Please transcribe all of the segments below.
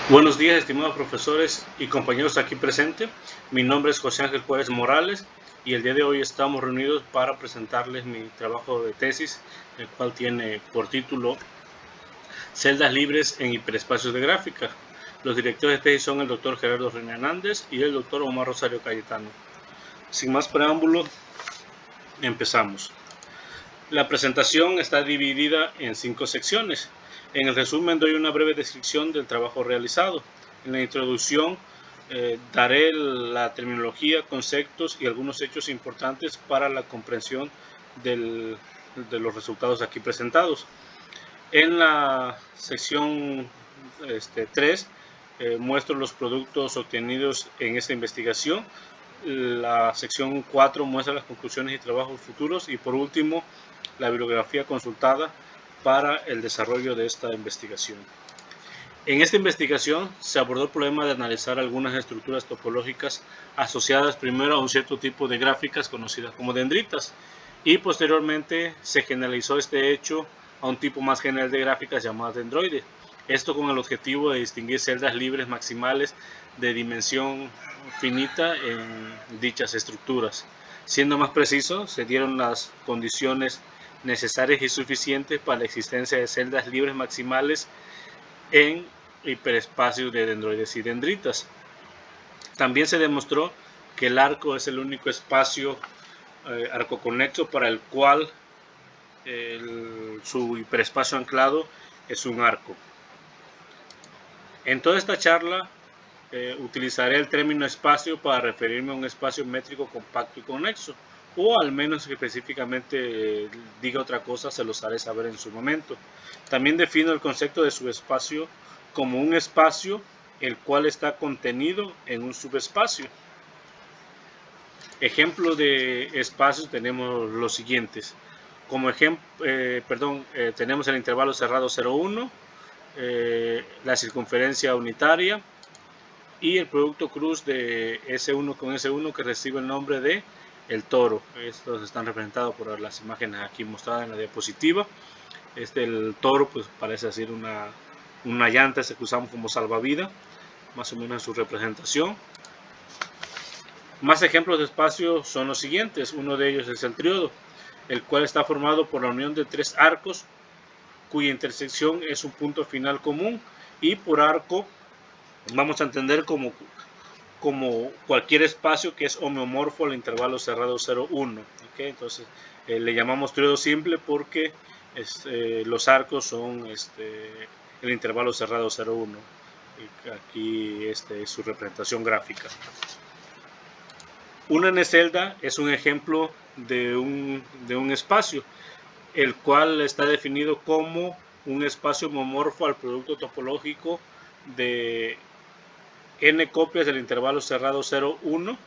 Buenos días, estimados profesores y compañeros aquí presentes. Mi nombre es José Ángel Juárez Morales y el día de hoy estamos reunidos para presentarles mi trabajo de tesis, el cual tiene por título Celdas libres en hiperespacios de gráfica. Los directores de tesis son el doctor Gerardo René Hernández y el doctor Omar Rosario Cayetano. Sin más preámbulo, empezamos. La presentación está dividida en 5 secciones. En el resumen doy una breve descripción del trabajo realizado. En la introducción daré la terminología, conceptos y algunos hechos importantes para la comprensión de los resultados aquí presentados. En la sección 3 muestro los productos obtenidos en esta investigación. La sección 4 muestra las conclusiones y trabajos futuros y por último la bibliografía consultada para el desarrollo de esta investigación. En esta investigación se abordó el problema de analizar algunas estructuras topológicas asociadas primero a un cierto tipo de gráficas conocidas como dendritas y posteriormente se generalizó este hecho a un tipo más general de gráficas llamadas dendroides. Esto con el objetivo de distinguir celdas libres maximales de dimensión finita en dichas estructuras. Siendo más preciso, se dieron las condiciones necesarias y suficientes para la existencia de celdas libres maximales en hiperespacios de dendroides y dendritas. También se demostró que el arco es el único espacio arco conexo para el cual su hiperespacio anclado es un arco. En toda esta charla utilizaré el término espacio para referirme a un espacio métrico compacto y conexo, o al menos específicamente diga otra cosa, se los haré saber en su momento. También defino el concepto de subespacio como un espacio el cual está contenido en un subespacio. Ejemplo de espacios tenemos los siguientes. Como ejemplo, tenemos el intervalo cerrado 0,1, la circunferencia unitaria y el producto cruz de S1 con S1 que recibe el nombre de el toro. Estos están representados por las imágenes aquí mostradas en la diapositiva. El toro pues parece ser una llanta que usamos como salvavidas, más o menos en su representación. Más ejemplos de espacio son los siguientes. Uno de ellos es el triodo, el cual está formado por la unión de 3 arcos cuya intersección es un punto final común, y por arco vamos a entender como cualquier espacio que es homeomorfo al intervalo cerrado 0,1. ¿Okay? Entonces le llamamos triodo simple porque los arcos son el intervalo cerrado 0,1. Aquí es su representación gráfica. Una N-celda es un ejemplo de un espacio, el cual está definido como un espacio homomorfo al producto topológico de n copias del intervalo cerrado 0,1.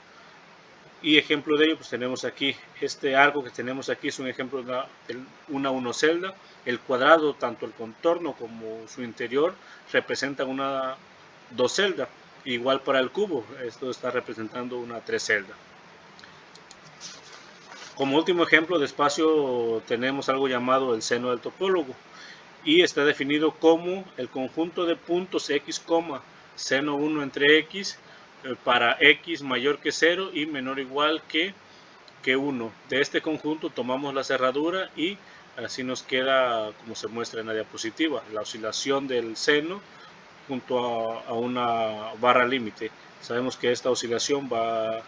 Y ejemplo de ello, pues tenemos aquí este arco que tenemos aquí, es un ejemplo de una unocelda. El cuadrado, tanto el contorno como su interior, representan una docelda. Igual para el cubo, esto está representando una trecelda. Como último ejemplo de espacio tenemos algo llamado el seno del topólogo, y está definido como el conjunto de puntos x, seno 1 entre x para x mayor que 0 y menor o igual que 1. De este conjunto tomamos la cerradura y así nos queda como se muestra en la diapositiva, la oscilación del seno junto a una barra límite. Sabemos que esta oscilación va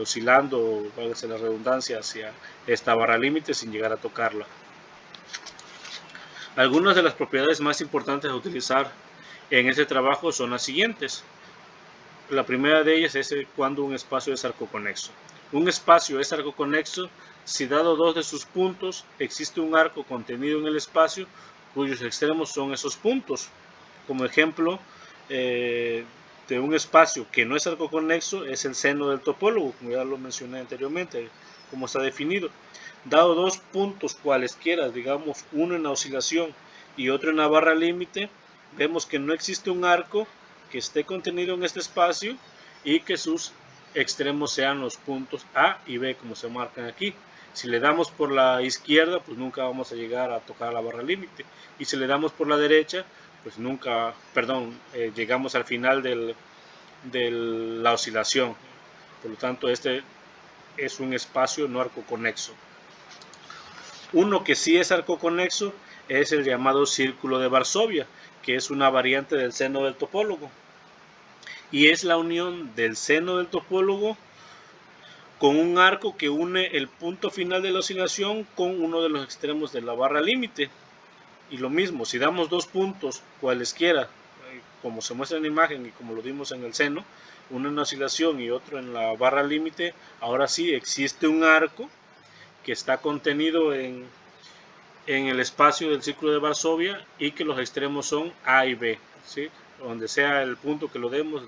oscilando, válgase la redundancia, hacia esta barra límite sin llegar a tocarla. Algunas de las propiedades más importantes a utilizar en este trabajo son las siguientes. La primera de ellas es cuando un espacio es arcoconexo. Un espacio es arcoconexo si dado dos de sus puntos existe un arco contenido en el espacio cuyos extremos son esos puntos. Como ejemplo de un espacio que no es arcoconexo es el seno del topólogo, como ya lo mencioné anteriormente, como está definido. Dado dos puntos cualesquiera, digamos uno en la oscilación y otro en la barra límite, vemos que no existe un arco que esté contenido en este espacio y que sus extremos sean los puntos A y B como se marcan aquí. Si le damos por la izquierda, pues nunca vamos a llegar a tocar la barra límite, y si le damos por la derecha, pues nunca, perdón, llegamos al final de la oscilación. Por lo tanto, este es un espacio no arcoconexo. Uno que sí es arcoconexo es el llamado círculo de Varsovia, que es una variante del seno del topólogo. Y es la unión del seno del topólogo con un arco que une el punto final de la oscilación con uno de los extremos de la barra límite. Y lo mismo, si damos dos puntos cualesquiera, como se muestra en la imagen y como lo dimos en el seno, uno en la oscilación y otro en la barra límite, ahora sí existe un arco que está contenido en el espacio del círculo de Varsovia y que los extremos son A y B, ¿sí? Donde sea el punto que lo demos,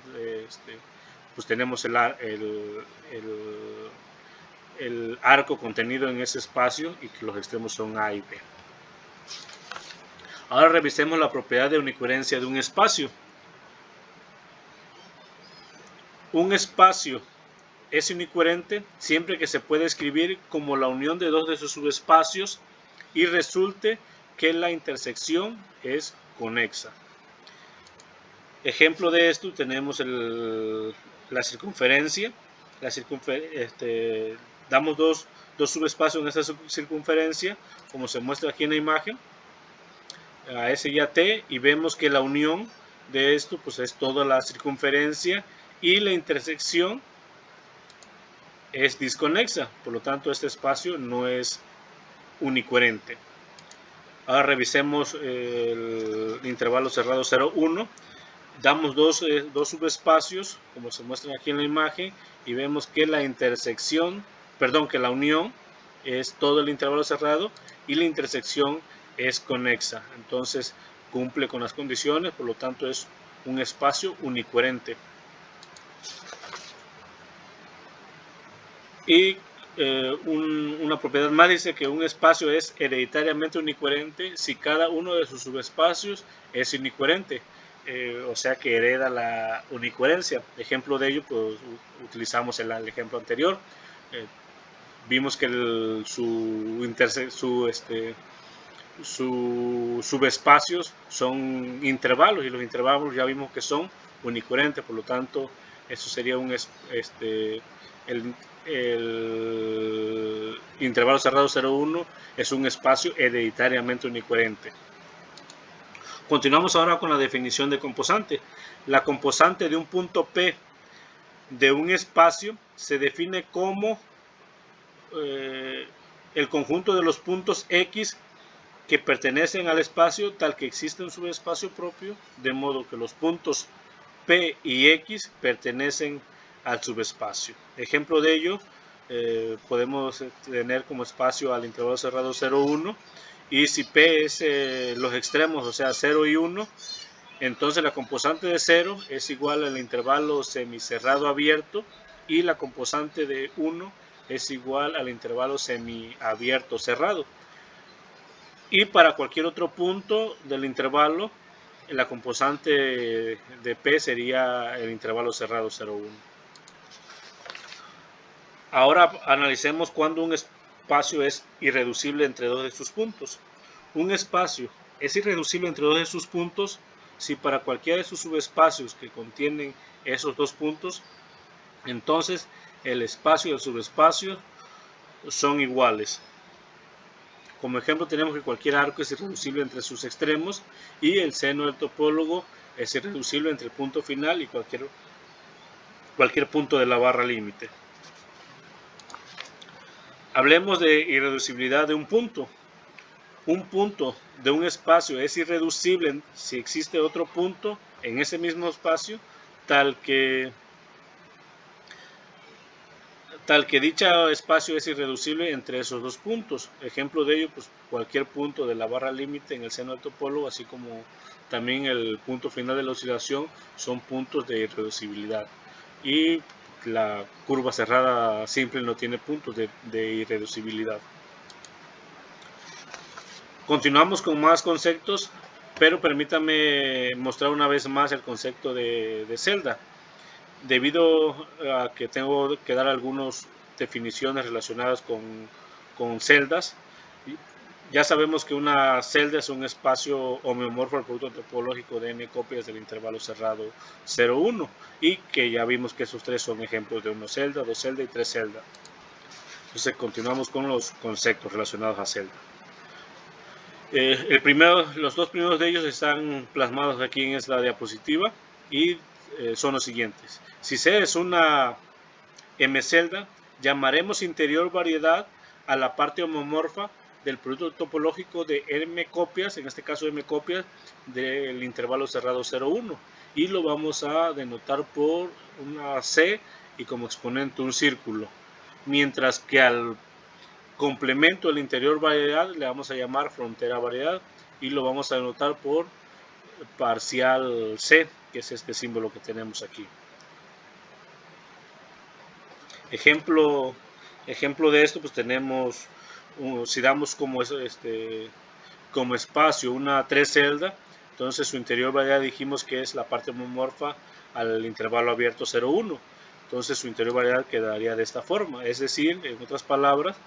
pues tenemos el arco contenido en ese espacio y que los extremos son A y B. Ahora revisemos la propiedad de unicoherencia de un espacio. Un espacio es unicoherente siempre que se puede escribir como la unión de dos de sus subespacios y resulte que la intersección es conexa. Ejemplo de esto tenemos la circunferencia. Damos dos subespacios en esa circunferencia, como se muestra aquí en la imagen, a S y a T, y vemos que la unión de esto pues es toda la circunferencia y la intersección es disconexa, por lo tanto este espacio no es unicoherente. Ahora revisemos el intervalo cerrado 0, 1. Damos dos subespacios, como se muestra aquí en la imagen, y vemos que la que la unión es todo el intervalo cerrado y la intersección es conexa. Entonces cumple con las condiciones, por lo tanto es un espacio unicoherente. Y una propiedad más dice que un espacio es hereditariamente unicoherente si cada uno de sus subespacios es unicoherente, o sea que hereda la unicoherencia. Ejemplo de ello, pues utilizamos el ejemplo anterior. Vimos que sus subespacios son intervalos y los intervalos ya vimos que son unicoherentes, por lo tanto eso sería el intervalo cerrado 0,1 es un espacio hereditariamente unicoherente. Continuamos ahora con la definición de composante. La composante de un punto P de un espacio se define como el conjunto de los puntos X que pertenecen al espacio tal que existe un subespacio propio, de modo que los puntos P y X pertenecen al subespacio. Ejemplo de ello, podemos tener como espacio al intervalo cerrado 0, 1, y si P es los extremos, o sea 0 y 1, entonces la composante de 0 es igual al intervalo semicerrado abierto y la composante de 1 es igual al intervalo semiabierto cerrado. Y para cualquier otro punto del intervalo, la composante de P sería el intervalo cerrado 0, 1. Ahora analicemos cuando un espacio es irreducible entre dos de sus puntos. Un espacio es irreducible entre dos de sus puntos si para cualquiera de sus subespacios que contienen esos dos puntos, entonces el espacio y el subespacio son iguales. Como ejemplo tenemos que cualquier arco es irreducible entre sus extremos y el seno del topólogo es irreducible entre el punto final y cualquier punto de la barra límite. Hablemos de irreducibilidad de un punto. Un punto de un espacio es irreducible si existe otro punto en ese mismo espacio tal que dicho espacio es irreducible entre esos dos puntos. Ejemplo de ello, pues cualquier punto de la barra límite en el seno del topólogo, así como también el punto final de la oscilación, son puntos de irreducibilidad. Y la curva cerrada simple no tiene puntos de irreducibilidad. Continuamos con más conceptos, pero permítame mostrar una vez más el concepto de celda. Debido a que tengo que dar algunas definiciones relacionadas con celdas, Ya sabemos que una celda es un espacio homeomorfo al producto topológico de n copias del intervalo cerrado 0, 1, y que ya vimos que esos tres son ejemplos de una celda, dos celdas y tres celdas. Entonces continuamos con los conceptos relacionados a celda. Los dos primeros de ellos están plasmados aquí en esta diapositiva y son los siguientes. Si C es una M celda, llamaremos interior variedad a la parte homomorfa del producto topológico de M copias, en este caso M copias, del intervalo cerrado 0, 1. Y lo vamos a denotar por una C y como exponente un círculo. Mientras que al complemento del interior variedad le vamos a llamar frontera variedad y lo vamos a denotar por parcial C, que es este símbolo que tenemos aquí. Ejemplo de esto, pues tenemos, si damos como espacio una 3 celda, entonces su interior variedad dijimos que es la parte homomorfa al intervalo abierto 0, 1. Entonces su interior variedad quedaría de esta forma, es decir, en otras palabras,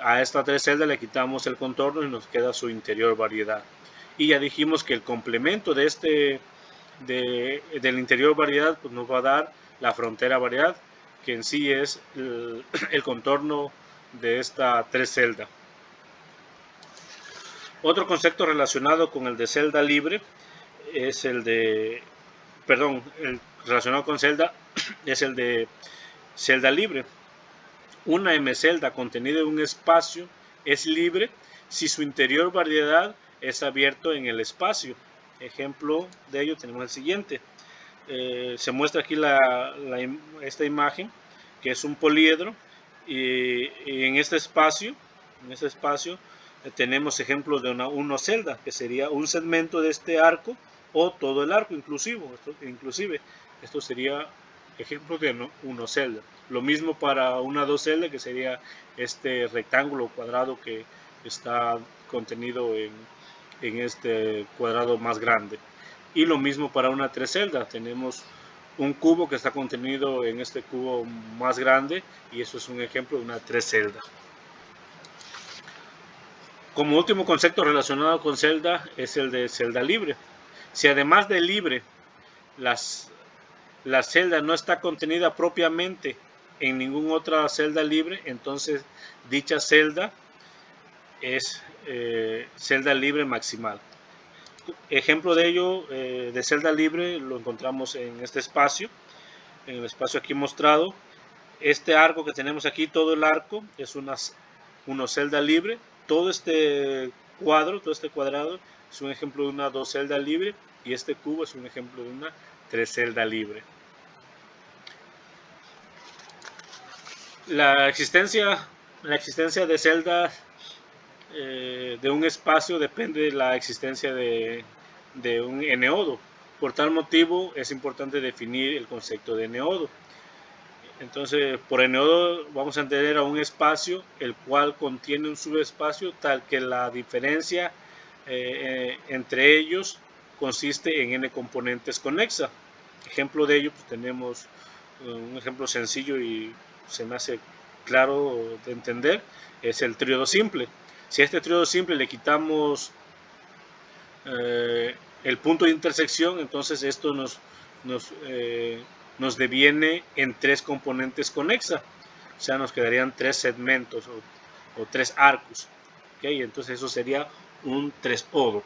a esta 3 celda le quitamos el contorno y nos queda su interior variedad. Y ya dijimos que el complemento de del interior variedad pues nos va a dar la frontera variedad, que en sí es el contorno de esta 3 celda. Otro concepto relacionado con el de celda libre es el de, relacionado con celda es el de celda libre. Una M celda contenida en un espacio es libre si su interior variedad es abierto en el espacio. Ejemplo de ello tenemos el siguiente. Se muestra aquí esta imagen, que es un poliedro, y en este espacio tenemos ejemplos de una celda, que sería un segmento de este arco o todo el arco inclusive. Esto sería ejemplo de una celda. Lo mismo para una dos celda, que sería este rectángulo cuadrado que está contenido en este cuadrado más grande. Y lo mismo para una tres celda. Tenemos un cubo que está contenido en este cubo más grande y eso es un ejemplo de una tres celda. Como último concepto relacionado con celda es el de celda libre. Si además de libre la celda no está contenida propiamente en ninguna otra celda libre, entonces dicha celda es celda libre maximal. Ejemplo de ello, de celda libre, lo encontramos en este espacio, en el espacio aquí mostrado. Este arco que tenemos aquí, todo el arco, es una celda libre. Todo este cuadrado, es un ejemplo de una dos celda libre, y este cubo es un ejemplo de una tres celda libre. La existencia de celdas de un espacio depende de la existencia de un n-odo. Por tal motivo es importante definir el concepto de n-odo. Entonces, por n-odo vamos a entender a un espacio el cual contiene un subespacio tal que la diferencia entre ellos consiste en n componentes conexas. Ejemplo de ello, pues tenemos un ejemplo sencillo y se me hace claro de entender, es el tríodo simple. Si a este tríodo simple le quitamos el punto de intersección, entonces esto nos deviene en tres componentes conexas, o sea, nos quedarían tres segmentos o tres arcos. ¿Okay? Entonces eso sería un tresodo.